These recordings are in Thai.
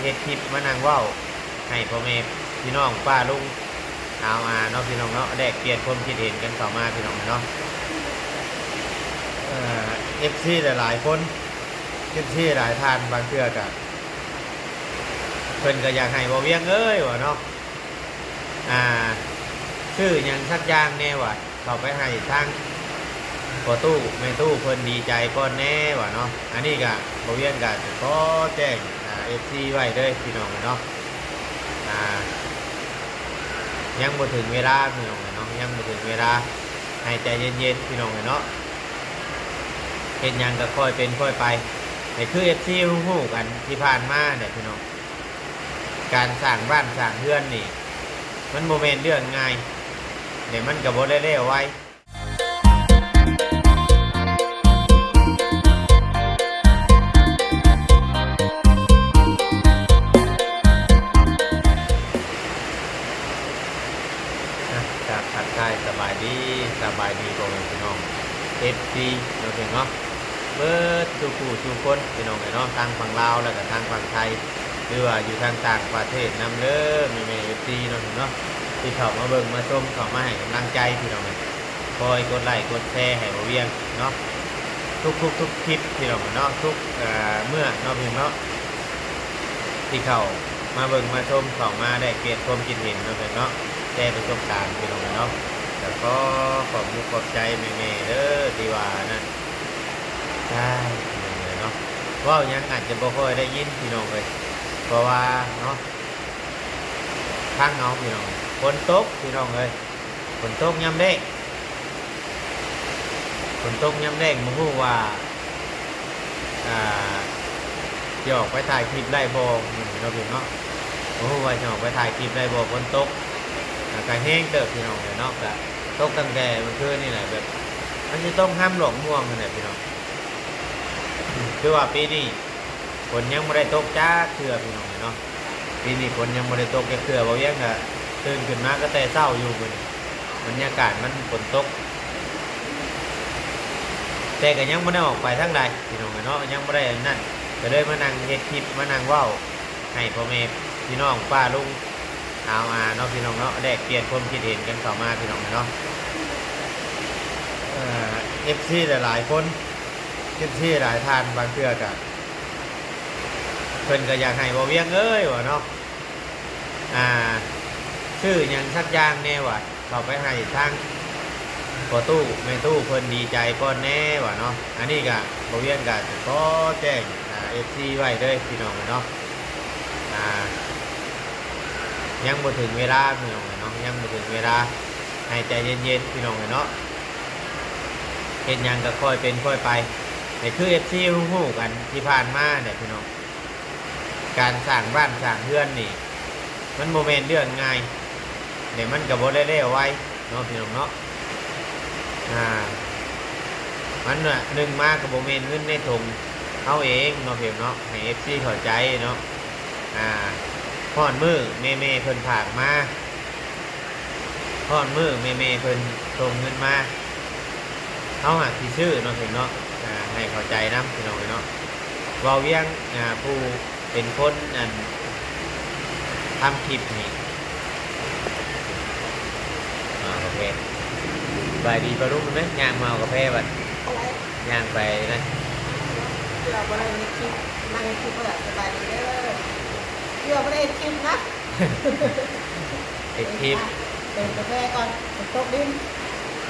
เฮ็ดคลิปมานั่งเว้าให้พ่อแม่พี่น้องป้าลุงเอาเนาะพี่น้องเนาะแลกเปลี่ยนความคิดเห็นกันเข้ามาพี่น้องเนาะFC หลายๆคน FC หลายท่านบางเทื่อก็เพิ่นก็อยากให้บ่เวียงเอ้ยว่าเนาะชื่อหยังสักอย่างแน่ว่าเข้าไปให้ทางพอตู้แม่ตู้เพิ่นดีใจก่อนแน่ว่าเนาะอันนี้ก็บ่เวียงก็ขอแจ้งFC ไว้เด้อพี่น้องเนาะยังบ่ถึงเวลาพี่น้องเนาะยังบ่ถึงเวลาให้ใจเย็นๆพี่น้องเนาะเฮ็ดหยังก็ค่อยเป็นค่อยไปนี่คือ FC ฮู้กันที่ผ่านมาเนี่ยพี่น้องการสร้างบ้านสร้างเรือนนี่มันโมเมนต์เรื่องง่ายเดี๋ยวมันกับบได้เร็วไว้จากทักทายสบายดีพ่อแม่พี่น้องFC เราถึงเนาะเบิดสู่ผู้สู่คนพี่น้องเนาะทางฝั่งลาวแล้วก็ทางฝั่งไทยหรือว่าอยู่ทางต่างประเทศนำเด้อแม่FC เนาะที่เข้ามาเบิ่งมาชมเข้ามาให้กำลังใจพี่น้องคอยกดไลค์กดแชร์ให้บ่เวียงเนาะทุกคลิปพี่น้องเนาะทุกเมื่อเนาะพี่น้องเนาะที่เข้ามาเบิ่งมาชมเข้ามาได้เปลี่ยนความคิดเห็นเนาะแชร์ประสบการณ์พี่น้องเนาะแล้วก็ขอบคุณขอบใจแม่ๆเด้อที่ว่านั่นใช่เนาะว่ายังอาจจะบ่ค่อยได้ยินพี่น้องเลยเพราะว่าเนาะทางเงาพี่น้องฝนตกพี่น้องเลยฝนตกย่ำแดงฝนตกย่ำแดงมาพูดว่าจะออกไปถ่ายคลิปได้บ่เราพี่เนาะมาพูดว่าจะออกไปถ่ายคลิปได้บ่ฝนตกกายแห้งเติบพี่น้องเลยเนาะแต่ตกตั้งแต่เมื่อคืนนี่แหละแบบมันจะต้องห้ามหลงม่วงกันเลยพี่น้องคือว่าปีนี้ฝนยังไม่ได้ตกจ้าเถื่อพี่น้องเนาะปีนี้ฝนยังไม่ได้ตกแค่เถื่อบ่ยังก็ตื่นขึ้นมาก็แต่เศร้าอยู่บรรยากาศมันฝนตกแต่ก็ยังไม่ได้ออกไปทั้งใดพี่น้องเนาะยังไม่ได้นั่นก็เลยมานั่งเฮ็ดคลิปมานั่งเว้าให้พ่อแม่พี่น้องป้าลุงเอาเนาะพี่น้องเนาะแลกเปลี่ยนความคิดเห็นกันเข้ามาพี่น้องเนาะFC หลายๆคน FC หลายท่านบางเทื่อก็เพิ่นก็อยากให้บ่เวียงเอ้ยว่าเนาะชื่อหยังสักอย่างแน่ว่าเข้าไปให้ทางพอตู้แม่ตู้เพิ่นดีใจก่อนแน่ว่าเนาะอันนี้ก็บ่เวียงก็ขอแจ้งFC ไว้เด้อพี่น้องเนาะยังบ่ถึงเวลาพี่น้องเนาะยังบ่ถึงเวลาให้ใจเย็นๆพี่น้องเนาะเฮ็ดหยังก็ค่อยเป็นค่อยไปนี่คือ FC ฮู้กันที่ผ่านมาเนี่ยพี่น้องการสร้างบ้านสร้างเรือนนี่มันโมเมนต์เรื่องง่ายเดี๋ยวมันกับบได้เร็วไว้เนาะพี่น้องเนาะมันหนึ่งมากกับโมเมนต์เงินในถุงเขาเองเนาะพี่น้องเนาะให้ FC เข้าใจเนาะพ่อนมือเมเพิ่นผากมาพ่อนมือเมเพิ่นส่งเงินมาเขาหักที่ชื่อเนาะพี่น้องเนาะให้เข้าใจนะพี่น้องเนาะวาเวียงผู้เป็นคนทำคลิปนี่โอเคบายดีปะลูกไหมย่างเมากาแฟบัดย่างไปนะเดี๋ยวไปในคลิปนั่งคลิปก็แบบสบายดีเด้อเดี๋ยวไปในคลิปนะติดคลิปเป็นกาแฟก่อนเป็นโต๊ะดิน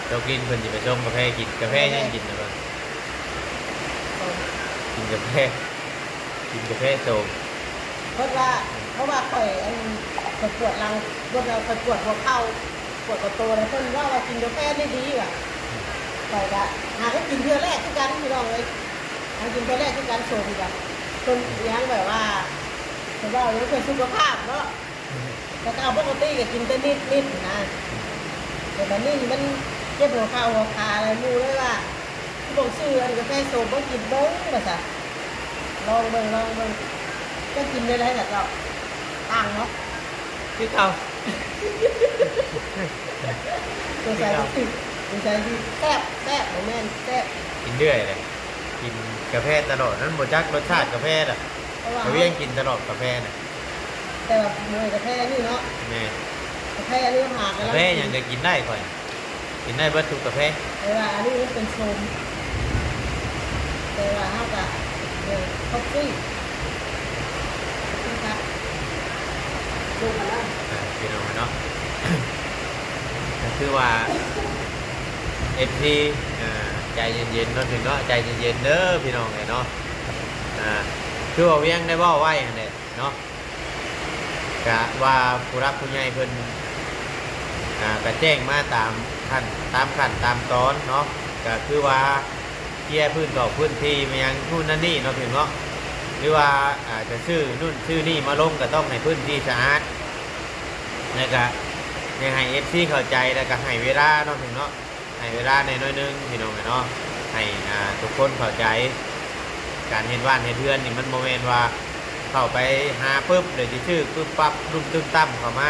เรากินเพิ่นจะไปชงกาแฟกินกาแฟยังกินนะบ้างกินกาแฟโซมเพราะว่าข่อยปวดหลังรถเราข่อยปวดหัวเข่าปวดกระโตอะไรเพิ่นว่าเรากินกาแฟได้ดีว่ะข่อยก็หาได้กินเทื่อแรกคือกันพี่น้องเลยหากินเทื่อแรกคือกันโซมกันคนยังแบบว่าแต่ว่าเราเป็นสุขภาพเนาะแต่ก็เอาปกติก็กินแต่นิดนะแต่ตอนนี้มันเจ็บหัวเข่าหัวขาอะไรมูเลยว่าที่บอกชื่อกาแฟโซมก็กินเบิ้งมาซะลองเบิ้งก็กินได้แล้วแต่เราต่างเนาะพี่เก่าตัวใส่ที่แซ่บแม่นแซ่บกินเรื่อยเลยกินกาแฟตลอดนั้นบ่จักรสชาติกาแฟอ่ะเอ ราะว่า เวียงกินตลอดกาแฟน่ะ แต่ว่าเนยกาแฟนี่เนาะ แม่ กาแฟอันนี้หาก กาแฟยังจะกินได้ค่อยกินได้เบิดทุกกาแฟ แต่ว่าอันนี้มันเป็นโซมแต่ว่าเขาจะคอฟฟี่นะครับลงมาแล้ว พี่น้องเนาะ ก็คือว่าเอฟซีใจเย็นๆเนาะถึงเนาะใจเย็นๆเด้อพี่น้องเนาะคือว่าเวียงได้เว้าไว้หั่นแหละเนาะกะว่าผู้รักผู้ใหญ่เพิ่นก็แจ้งมาตามขั้นตามตอนเนาะก็คือว่าเคลียร์พื้นต่อพื้นที่มายังนู่นนั่นนี่เนาะพี่น้องเนาะหรือว่าจะชื่อนู่นชื่อนี่มาลงก็ต้องในพื้นที่สะอาดแล้วก็ยังให้ FC เข้าใจแล้วก็ให้เวลาเนาะพี่น้องเนาะให้เวลาในน้อยนึงพี่น้องเนาะให้ทุกคนเข้าใจการเห็นว่านเห็นเพื่อนนี่มันโมเมนต์ว่าเข้าไปหาปุ๊บเดี๋ยวจะชื่อปุ๊บปั๊บรุ่มตึ้มตั้มเข้ามา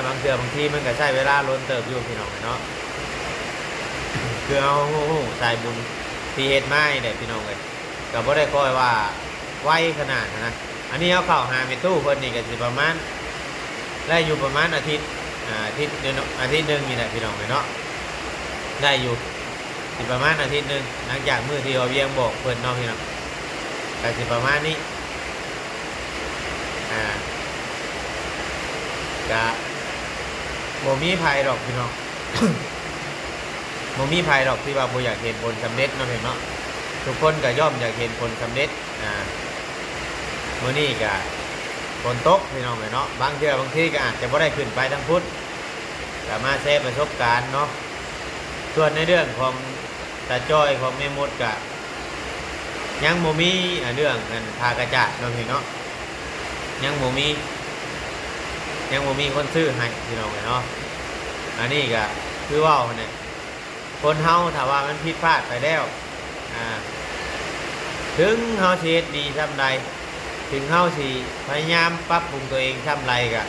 บางเทื่อบางทีมันก็ใช้เวลาล้นเติบอยู่พี่น้องเนาะคือเอาสายบุญที่เฮ็ดไม้เนี่ยพี่น้องเลยก็บ่ได้คอยว่าไวขนาดนะอันนี้เอาเข้าหาเมตู้เพิ่นนี่ก็สิประมาณได้อยู่ประมาณอาทิตย์อาทิตย์นึงนี่แหละพี่น้องเลยเนาะได้อยู่สิประมาณอาทิตย์นึงหลังจากมื้อที่เอาเวียงบอกเพิ่นเนาะพี่น้องก็สิประมาณนี้ก็บ่มีภัยหรอกพี่น้อง บ่มีภัยหรอกที่ว่าบ่อยากเห็นผลสำเร็จเนาะพี่น้องทุกคนก็ย่อมอยากเห็นผลสำเร็จมื้อนี้ก็ฝนตกพี่น้องเนาะบางเทื่อบางทีก็อาจจะบ่ได้ขึ้นไปทั้งพุธก็มาแชร์ประสบการณ์เนาะส่วนในเรื่องของตาจ้อยของแม่มดก็ยังบ่มีเรื่องเงินพากระจาดเนาะพี่น้องยังบ่มีคนซื้อให้พี่น้องเนาะอันนี้ก็คือว่าเนี่ยคนเฮาถ้าว่ามันผิดพลาดไปแล้วถึงเฮาสิเฮ็ดดีซำใดถึงเฮาสิพยายามปรับปรุงตัวเองซำไรก็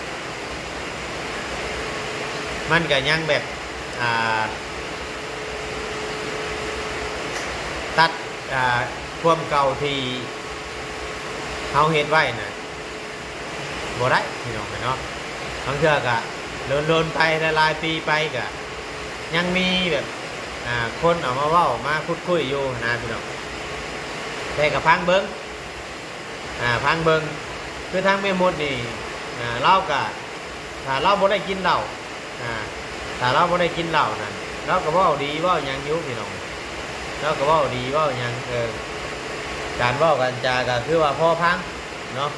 มันก็ยังแบบตัดความเก่าที่เฮาเฮ็ดไว้น่ะบ่ได้พี่น้องเนาะบางเทื่อก็โลนไปหลายปีไปก็ยังมีแบบคนเอามาเว้ามาพูดคุยอยู่นะพี่น้องแต่ก็พังเบิ่งคือทางแม่มดนี่เราก็ถ้าเราบ่ได้กินเหล้าถ้าเราบ่ได้กินเหล้านั่นเราก็เว้าดีเว้าหยังอยู่พี่น้องเราก็เว้าดีเว้าหยังการเว้ากันจาก็คือว่าพอพังเนาะ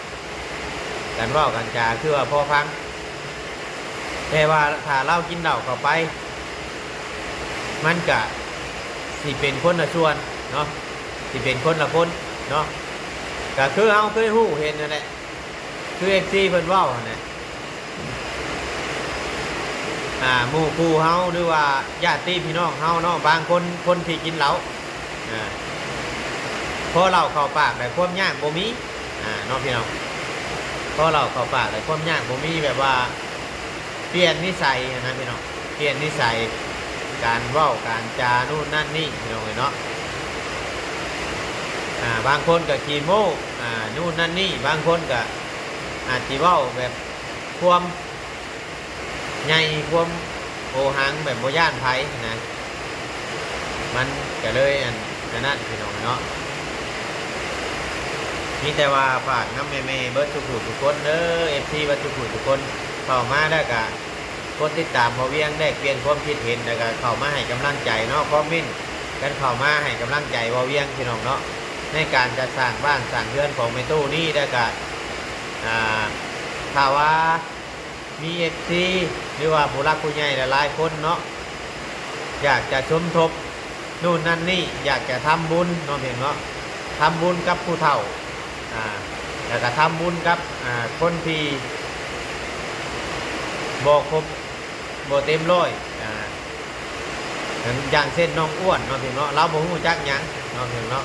การเว้ากันจาคือว่าพอพังแต่ว่าถ้าเรากินเหล้าเข้าไปมันก็สิเป็นคนละส่วนเนาะสิเป็นคนละคนเนาะก็คือเฮาเคยฮู้เห็นนั่นแหละคือ FC เพิ่นเว้านั่นแหละหมู่คู่เฮาหรือว่าญาติพี่น้องเฮาเนาะบางคนที่กินเหล้าพอเหล้าเข้าปากได้ความยากบ่มีเนาะพี่น้องพอเหล้าเข้าปากได้ความยากบ่มีแบบว่าเปลี่ยนนิสัยนะพี่น้องเปลี่ยนนิสัยการเว้าการจานู่นนั่นนี่พี่น้องเนาะบางคนก็ขี้โม้นู่นนั่นนี่บางคนก็อาจจะเว้าแบบความใหญ่ความโอหังแบบโบย่านไผนะมันก็เลยอันนั้นพี่น้องเนาะมีแต่ว่าฝากน้ำแม่เบิร์ดทุกคนเด้อ FC เบิร์ดทุกคนเข้ามาได้กะคนติดตามพอเวียงได้เปลี่ยนความคิดเห็นแล้วก็เข้ามาให้กำลังใจเนาะคอมเมนต์กันเข้ามาให้กำลังใจพอเวียงพี่น้องเนาะในการจัดสร้างบ้านสร้างเรือนของแม่ตู้นี่ได้กะถ้าว่ามี FC หรือว่าผู้รักผู้ใหญ่หลายคนเนาะอยากจะชมทบนู่นนั่นนี่อยากจะทำบุญเนาะเพียงเนาะทำบุญกับผู้เฒ่าแล้วก็ทำบุญกับคนที่บ่ครบบ่เต็มร้อยอย่างเช่นน้องอ้วนเนาะเพียงเนาะเราบ่ฮู้จักหยังเนาะเพียงเนาะ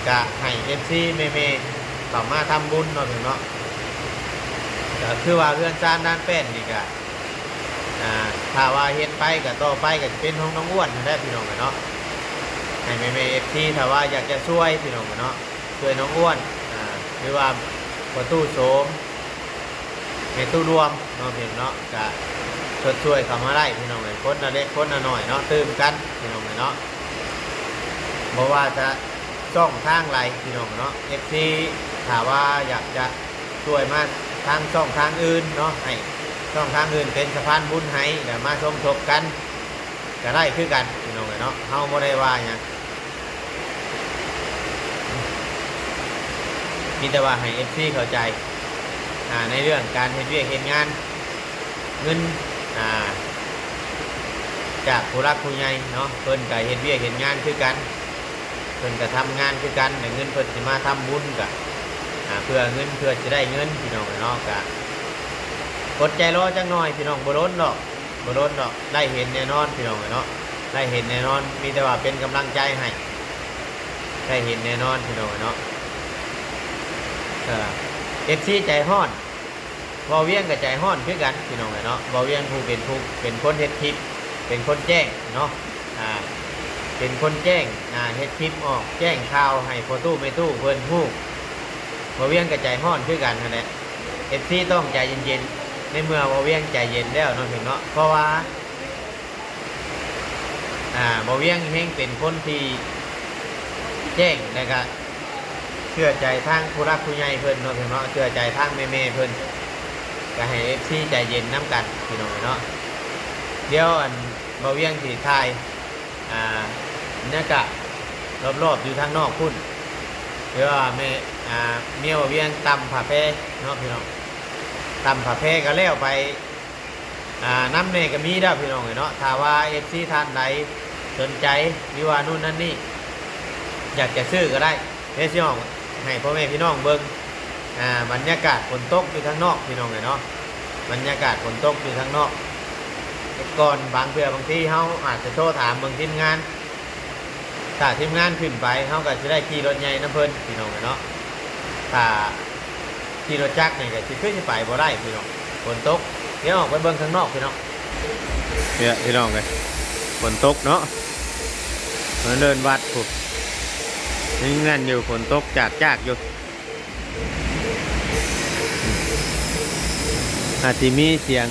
ก็ให้ FC แม่ๆเข้ามาทำบุญเนาะเพียงเนาะก็คือว่าเรื่องจานด้านแป้นนี่ก็ถ้าว่าเฮ็ดไปก็ต่อไปก็จะเป็นของน้องอ้วนได้พี่น้องเนาะให้แม่ๆ FC ถ้าว่าอยากจะช่วยพี่น้องเนาะช่วยน้องอ้วน หรือว่าประตูโสมในตู้รวมเนาะพี่เนาะก็ช่วยเข้ามาได้พี่น้องเลยคนละเล็กคนละหน่อยเนาะตื่มกันพี่น้องเลยเนาะเพราะว่าจะช่องทางไรพี่น้องเนาะ FC ถามว่าอยากจะช่วยมาทางช่องทางอื่นเนาะให้ช่องทางอื่นเป็นสะพานบุญให้เดี๋ยวมาชมทบกันก็ได้คือกันพี่น้องเลยเนาะเฮาบ่ได้ว่าหยังมีแต่ว่าให้ FC เข้าใจในเรื่องการเฮ็ดเวียกเฮ็ดงานเงินจากผู้รักผู้ใหญ่เนาะเพิ่นก็เฮ็ดเวียกเฮ็ดงานคือกันเพิ่นก็ทำงานคือกันแต่เงินเพิ่นสิมาทำบุญก็เพื่อเงินเพื่อจะได้เงินพี่น้องเนาะก็กดใจรอจังหน่อยพี่น้องบ่ล้นดอกบ่ล้นดอกได้เห็นแน่นอนพี่น้องเนาะได้เห็นแน่นอนมีแต่ว่าเป็นกำลังใจให้ได้เห็นแน่นอนพี่น้องเนาะFC ใจฮ้อนบ่เวียงกับใจฮ้อนคือกันพี่น้องเนาะบ่เวียงผู้เป็นคนเฮ็ดคลิปเป็นคนแจ้งเนาะเป็นคนแจ้งเฮ็ดคลิปออกแจ้งข่าวให้พอตู้ไม่ตู้เพิ่นฮู้บ่เวียงกับใจฮ้อนคือกันนั่นแหละ FC ต้องใจเย็นๆในเมื่อบ่เวียงใจเย็นแล้วเนาะพี่เนาะเพราะว่าบ่เวียงเฮงเป็นคนที่แจ้งแล้วก็เชื่อใจทางผู้รักผู้ใหญ่เพิ่นเนาะพี่เนาะเชื่อใจทางแม่ๆเพิ่นก็ให้ FC ใจเย็นน้ำกันพี่น้องเนาะเดี๋ยวบ่เวียงสิทายบรรยากาศรอบๆอยู่ทางนอกพุ่นหรือว่าแม่เมียบ่เวียงตำผ้าแพรเนาะพี่น้องตำผ้าแพรก็แล้วไปน้ำเนก็มีได้พี่น้องเนาะถ้าว่า FC ท่านใดสนใจหรือว่านู่นนั่นนี่อยากจะซื้อก็ได้เฮ้ยพี่น้องให้พ่อแม่พี่น้องเบิ่งบรรยากาศฝนตกอยู่ทางนอกพี่น้องเนาะบรรยากาศฝนตกอยู่ทางนอกก่อนบางเพื่อบางที่เขาอาจจะโทรถามเมืองทีมงานถ้าทีมงานขึ้นไปเขาก็จะได้ขี่รถใหญ่น้ำเพลินพี่น้องเนาะถ้าขี่รถจักรเนี่ยก็จะขึ้นไปบ่ได้พี่น้องฝนตกเดี๋ยวออกไปเบิ่งข้างนอกพี่น้องเนี่ยพี่น้องเลยฝนตกเนาะเดินวัดปุ๊บนี่เงินอยู่ฝนตกจากอยู่อาจจะมีเสียง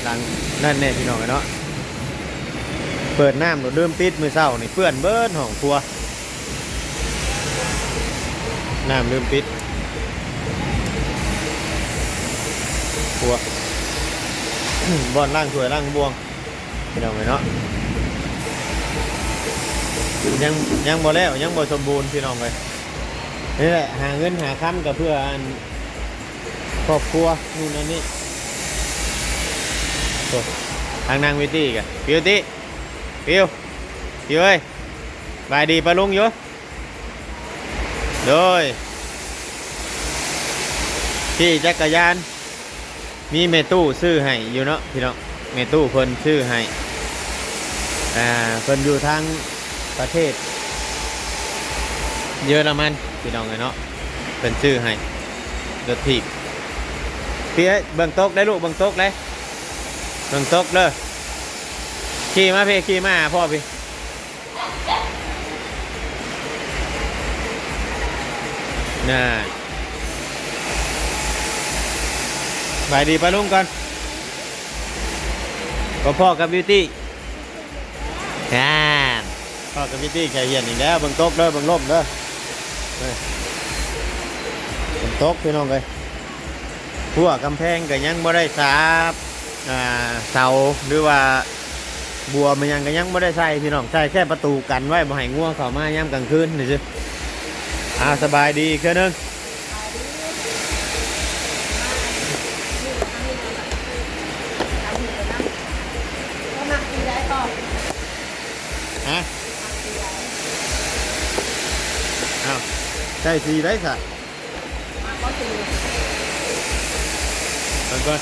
หลังนั่นแน่พี่น้องเนาะเปิดน้ำหนูเริ่มติดมือเศร้านี่เปื้อนเบิ้ลห้องครัวน้ำเริ่มติดครัวบอนล่างถวยล่างบวงพี่น้องเนาะยังบ่แล้วยังบ่สมบูรณ์พี่น้องเลยนี่แหละหาเงินหาค้ำกับเพื่อครอบครัวนู่นนั่นนี่ทางนางวิตี้กันพิวตี้พิวเอ้ยบายดีปะลุงอยู่โดยที่จักรยานมีเมตู้ซื้อให้อยู่เนาะพี่น้องเมตู้เพิ่นซื้อให้เพิ่นอยู่ทางประเทศเยอรมันพี่น้องเลยเนาะเพิ่นซื้อให้รถถีบพี่เบิ่งโต๊ะได้ลูกเบิ่งโต๊ะได้เบิ่งโต๊ะเลยขี่มาพี่ขี่มาพ่อพี่น่าบายดีปะลุงก่อนพ่อกับบิวตี้พ่อกับบิวตี้แกเย็นอีกแล้วเบิ่งโต๊ะเด้อเบิ่งร่มเด้อเบิ่งโต๊ะพี่น้องเลยทั่วกำแพงก็ยังบ่ได้สาบเสาหรือว่าบัวมันยังก็ยังไม่ได้ใส่พี่น้องใส่แค่ประตูกันไว้บ่ให้ง่วงเข้ามาย่ำกลางคืนนี่สิสบายดีแค่นึงฮะใส่สีได้สักก่อน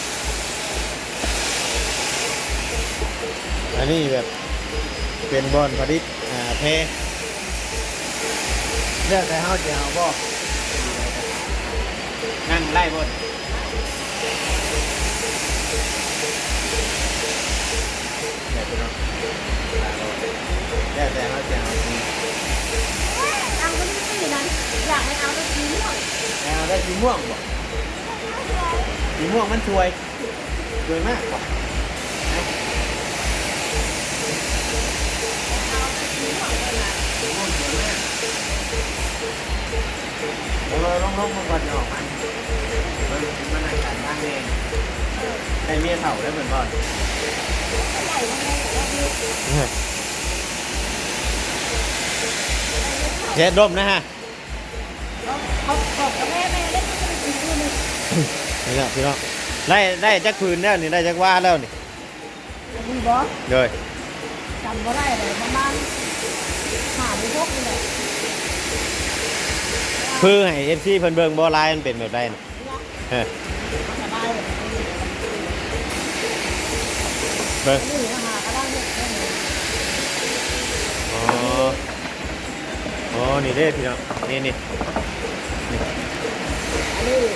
อันนี้แบบเป็นบอลผลิตแพเลือกแต่เฮาจะเอาบ่นั่งไล่บนแล้วแต่เฮาจะเอา เอาก็ไม่ได้นั้นอยากให้เอาก็กินหมด ได้สีม่วงบ่สีม่วงมันสวยมากบ่สีม่วงสวยมากลงมันก่อนจะออกมันในการบ้านเองได้เมียเถ่าได้เหมือนก่อนเช็ดดมนะฮะเขากับแม่เล่นก็เป็นคู่นึง นี่แหละพี่น้องได้จักพื้นแล้วนี่ได้จักว่าแล้วนี่ มีบอส เลย จำก็ได้เลยประมาณ5-6นี่แหละ คือให้เอฟซีเพิ่นเบิ่งบ่ลายมันเป็นแบบใดน่ะเออ สบายเลย เบิ่ง นี่หากระด้างเนี่ย อ๋ออ๋อนี่เด้พี่น้องนี่นี่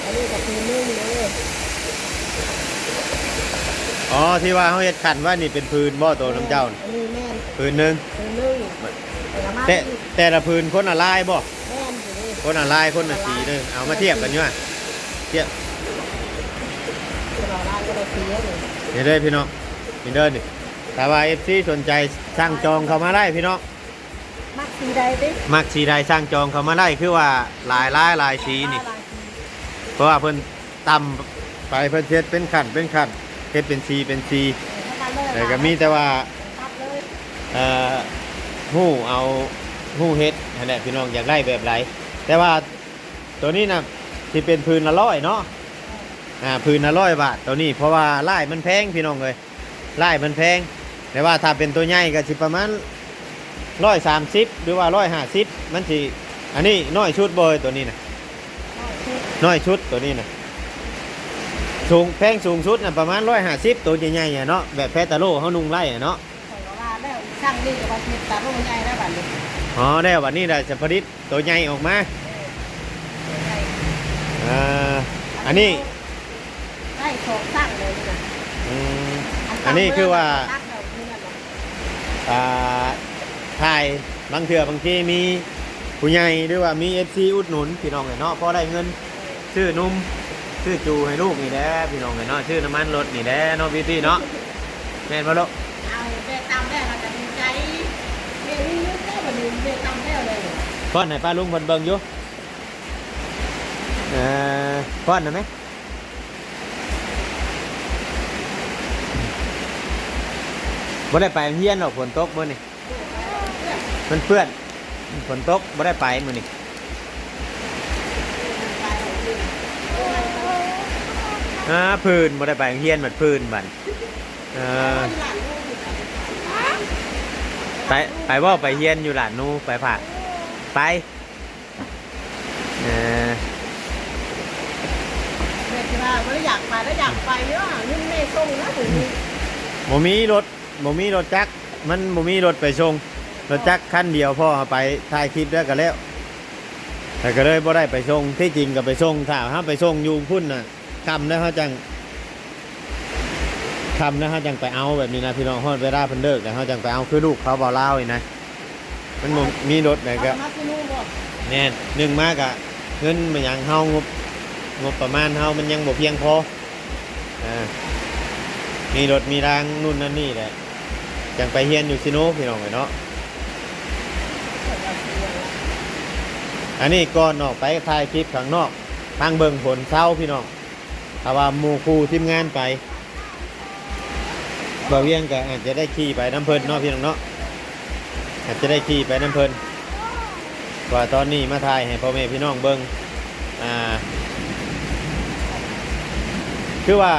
อันนี้กับคือนึ่งเลย อ๋อที่ว่าเขาเฮ็ดขันว่านี่เป็นพื้นบ่ตัวน้ำเจ้านี่ อันนี้แม่น พื้นหนึง คือนึ่งแต่ละพื้นคนละลายบ่ แม่นอยู่นี่ คนละลายคนละสีหนึงเอามาเทียบกันอยู่ว่าเทียบ เราล้างก็ได้เสียเลย นี่เด้พี่น้องนี่เด้อนี่ถ้าว่า FC สนใจสร้างจองเข้ามาได้พี่น้อง มักสีใดดิ มักสีใดสร้างจองเข้ามาได้คือว่าลายสีนี่ เพราะว่าเพิ่นตำไปเพิ่นเฮ็ดเป็นขันเฮ็ดเป็นสีแต่ก็มีแต่ว่าฮู้เอาฮู้เฮ็ดนั่นแหละพี่น้องอยากได้แบบไหนแต่ว่าตัวนี้นะที่เป็นพื้นละ100เนาะพื้นละ100 บาทตัวนี้เพราะว่าลายมันแพงพี่น้องเอ้ยลายมันแพงแต่ว่าถ้าเป็นตัวใหญ่ก็สิประมาณ130หรือว่า150มันสิอันนี้น้อยชุดบ่ตัวนี้นะน้อยชุดตัวนี้นะสูงแพงสูงชุดนะประมาณ150ตัวใหญ่ๆเนาะแบบแพตาโลเขานุ่งไล่เนาะ ช่างนี่กับว่าตาโร่ใหญ่ได้บัดนี้ อ๋อได้วันนี้ได้จะผลิตตัวใหญ่ออกมาอันนี้ ได้โชคสร้างเลยนะ อันนี้คือว่าถ่ายบางเถื่อบางทีมีผู้ใหญ่หรือว่ามี FC อุดหนุนพี่น้องเนาะพอได้เงินชื่อนุ่มชื่อจูให้ลูกนี่แหละพี่น้องเนาะชื่อน้ำมันรถนี่แหละเนาะพี่เนาะแม่นบ่ลูก เอาเบตามได้เราจะดีใจเบนี่นึกได้บัดนี้เบตามได้เลย ป้อนให้ป้าลุงเพิ่นเบิ่งอยู่ป้อนได้ไหมบ่ได้ไปเฮียนหรอกฝนตกมื้อนี่มันเปื้อนฝนตกบ่ได้ไปมื้อนี่พื้นบ่ได้ไปเฮียนบัดพื้นบัดไปว่าไปเฮียนอยู่หลานนูไปผักไปเด็กว่าไม่ได้อยากไปแล้วอยากไปเยอะนี่ไม่ส่งนะถึงบ่มีรถจักรมันบ่มีรถไปส่งรถจักรคันเดียวพ่อเอาไปถ่ายคลิปแล้วก็แล้วแต่ก็เลยบ่ได้ไปส่งที่จริงก็ไปส่งถ้าไปส่งอยู่พุ่นน่ะค่ำแล้วเขาจังไปเอาแบบนี้นะพี่น้องฮอดเวลาเพิ่นเลิกแล้วเขาจังไปเอาคือลูกเขาบ่เล่าอีกนะมันมีรถไหนก็แน่นึงมากอะเงินมันยังเฮางบประมาณเฮามันยังบ่เพียงพอมีรถมีรางนู่นนั่นนี่แหละจังไปเฮียนอยู่ซิโนพี่น้องเนาะอันนี้ก่อนออกไปถ่ายคลิปข้างนอกทางเบิ่งผลเช้าพี่น้องถ้าว่าหมู่ครูทีมงานไปบ่าวเวียงก็อาจจะได้ขี่ไปน้ำเพิ่นเนาะพี่น้องเนาะอาจจะได้ขี่ไปน้ำเพิ่นว่าตอนนี้มาถ่ายให้พ่อแม่พี่น้องเบิ่งคือว่า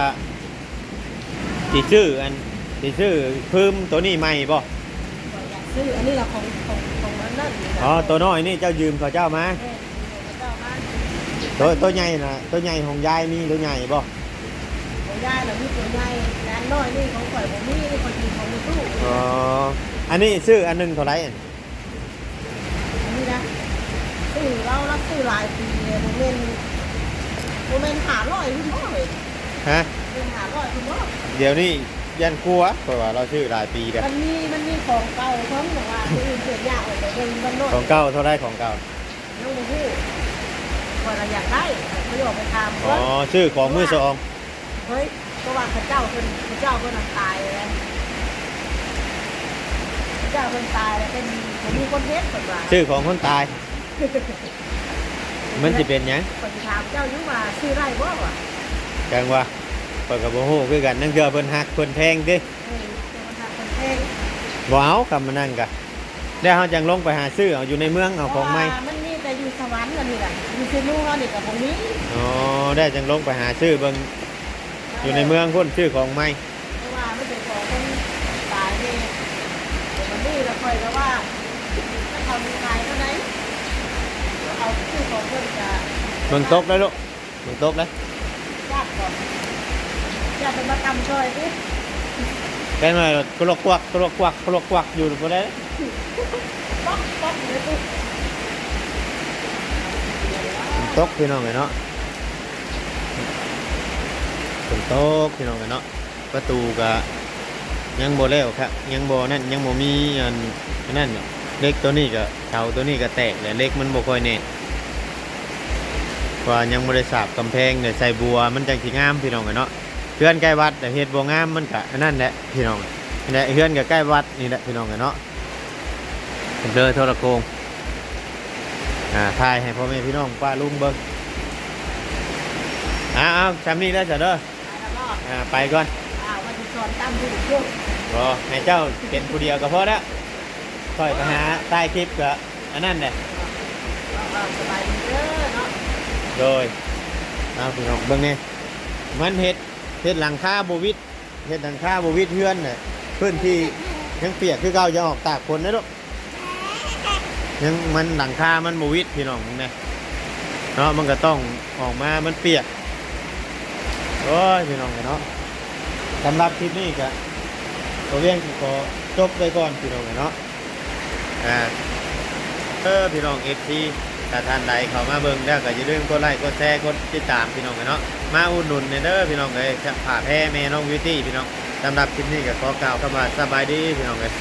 สิชื่อพื้มตัวนี้ใหม่บ่ซื้ออันนี้เราของมันนั่นอ๋อตัวน้อยนี่เจ้ายืมเขาเจ้ามาตัวใหญ่นะตัวใหญ่ของยายมีตัวใหญ่บ่ของยายเรามีตัวใหญ่ร้านน้อยนี่ของข่อยผมมีคนกินของในตู้อ๋ออันนี้ซื้ออันนึงเท่าไหร่อันนี้นะซื้อเรารับซื้อหลายปีโมเมนต์500คุณพ่อเลยฮะเป็น500คุณพ่อเดี๋ยวนี้ยันกลัวเพราะว่าเราซื้อหลายปีแล้วมันมีของเก่าทั้งแบบว่าอื่นเสียยากเลยแต่เป็นบ้านนอกของเก่าเท่าไรของเก่าน้องบูฮู้ข คนเราอยากได้เขาออกไปทำ อ๋อชื่อของมือสอง เฮ้ยก็ว่าข้าเจ้าคนตายเลยข้าเจ้าคนตายแล้วเป็นผมมีคนเทสก่อนว่า ชื่อของคนตายมันจะเป็นหยัง คนถามเจ้าอยู่ว่าชื่อไรบ่วะ จังว่าเปิดกับโบฮูคือกันนั่นคือเพิ่นฮักเพิ่นแพงดิ คนทำคนเพลง บ่เอาคำมานั่นกะแล้วเขาจังลงไปหาซื้อเอาอยู่ในเมืองเอาของใหม่ มันนี่แต่อยู่สวรรค์กันนี่แหละอยู่เซนูเขานี่กับผมนี้ อ๋อได้จังลงไปหาซื้อเบิ่งอยู่ในเมืองคนซื้อของใหม่ เพราะว่าไม่เป็นของคนตายนี่แต่มันนี่เราคอยแล้วว่าถ้าเขามีตายเท่าไหร่เอาชื่อของเพื่อนจะ เบิ่งตกแล้วลูกเบิ่งตกแล้ว ญาติก่อนญาติเป็นมากำช่วยสิ แค่หน่อยกรกกวักกรกกวักกรกกวักอยู่บ่ได้ ป๊อกป๊อกเลยสิ ตกพี่น้องเลยเนาะฝนตกพี่น้องเลยเนาะประตูก็ยังบ่แล้วครับยังบ่นั่นยังบ่มีอันนั่นเล็กตัวนี้ก็เสาตัวนี้ก็แตกแล้วเล็กมันบ่ค่อยแน่ว่ายังบ่ได้สาบกำแพงเนี่ยใส่บัวมันจังสิงามพี่น้องเลยเนาะเพื่อนใกล้วัดแต่เฮ็ดบ่งามมันก็นั่นแหละพี่น้องนี่แหละเพื่อนก็ใกล้วัดนี่แหละพี่น้องเลยเนาะเดินโทรโกงถ่ายให้พ่อแม่พี่น้องป้าลุงเบิ่งเอาจำนี่แล้วจ้ะเด้อ แล้วก็ ไปก่อน วันที่สอนตั้งอยู่ช่วง รอให้เจ้าเป็นผู้เดียวก็พอแล้วค่อยไปหาใต้คลิปก็อันนั้นแหละ สบายดีเด้อเนาะ โดยเอาพี่น้องเบิ่งนี่มันเฮ็ดหลังคาบ่วิดเฮ็ดหลังคาบ่วิดเฮือนน่ะพื้นที่ยังเปียกคือเก่ายังออกตากฝนนะลูกยังมันหลังคามันบ่วิดพี่น้องมึงนะเนาะมันก็ต้องออกมามันเปียกโอ้ยพี่น้องเนาะสำหรับคลิปนี้ก็ตัวเรื่องขอจบไปก่อนพี่น้องเนาะพี่น้อง FC ถ้าท่านใดเข้ามาเบิ่งแล้วก็อย่าลืมกดไลค์กดแชร์กดติดตามพี่น้องเนาะมาอุดหนุนเด้อพี่น้องเอ้ยผ่าแพ้แม่น้องวิวตี้พี่น้องสำหรับคลิปนี้ก็ขอกล่าวคำว่าสบายดีพี่น้องเอ้ย